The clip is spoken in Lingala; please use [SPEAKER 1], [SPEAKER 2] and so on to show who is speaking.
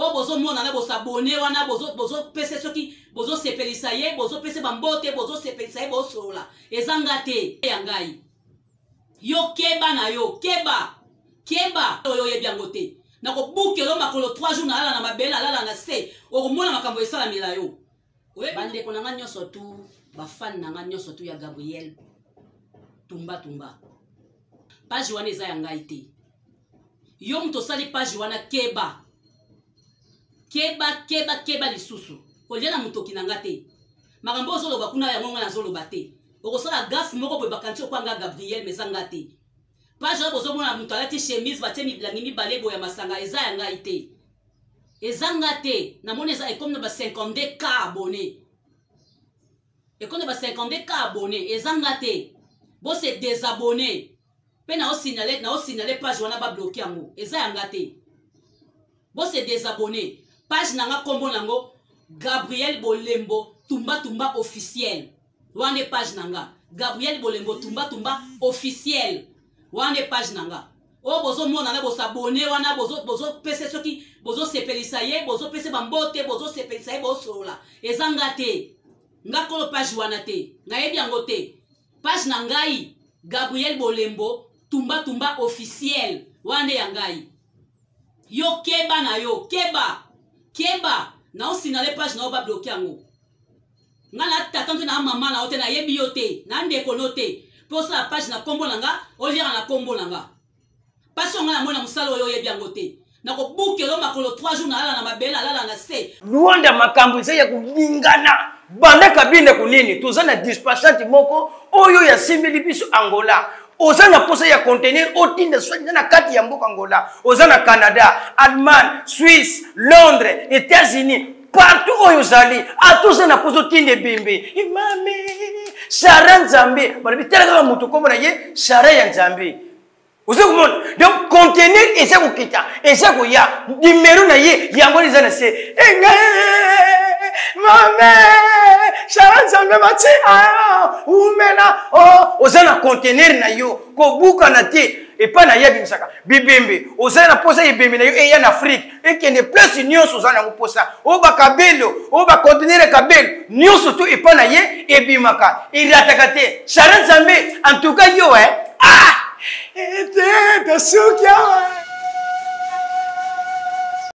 [SPEAKER 1] o bozo mona na bozo abonné wana bozo pese soki bozo sepelisa ye bozo pese bambote bozo sepelisa ye bozo la ezanga te yangai yo keba na yo keba yo yebiango te na ko bukelo makolo 3 jours na ala na mabela ala na se o mona makambo esala mila yo bande ko nanga nyoso tu ba fan nanga nyoso tu ya Gabriel tumba page wana eza yangai te yo mto sali page wana keba lisusu kolia na mutoki nanga te makambo ozoloba kuna yango nga nazoloba te okosala gaffe moko boye bakanti okwanga Gabriel mezanga te page wana bozomona muto alati chemise batie milangi mibale boye ya masanga eza yangai te ezanga te namoni eza ekomna ba 52k abonné ekomna ba 52k abonné ezanga te bo se désabonné pe na osignaler page wana ba bloquer yango eza yanga te bo se désabonné page nanga kombo nango Gabriel Bolembo tumba officiel wane page nanga Gabriel Bolembo tumba officiel wane page nanga o bozo mona na bozo abonné wana bozo pese soki bozo sepelisa ye bozo pese bambote bozo sepelisa ye bozo la ezanga te nga kolo page wana te nga yebi yango te page nangai Gabriel Bolembo tumba officiel wane yangai yo keba na yo keba na osinale page na oba bloquer yango nga na tata na mama na ote na yebi yo te na ndeko no te pour ça page na kombo nanga o lira na kombo nanga paso nga na mona musalo yo yebi yango te na ko bukelo makolo 3 jours na ala na mabela ala na se
[SPEAKER 2] Luanda makambo ya kulingana banda kabine kunini tuzana dispatchant moko oyo ya simili biso Angola ozana posa ya contenir otinda swanya na kati ya mboka Angola ozana Canada, Allemagne, Suisse, Londres, États-Unis partout oyo zali atuzana poso tinde bimbi imami Sara Nzambi bali teleka mutu komona ye Sara ya Nzambi usikumona donc contenir esa kukita esa kuya numéro na ye yango lizana se mame Sara Nzambi mati umela ozana contenir na yo ko buka na te et pas na yebi msaka bibembe ozana posa yebembe na yo e en Afrique et qui ne plus nyonso ozana ngoposa o ba kabelo o ba contenir kabelo nyonso to e pas na ye e bimaka irataka te Sara Nzambi en tout cas yo et te sukia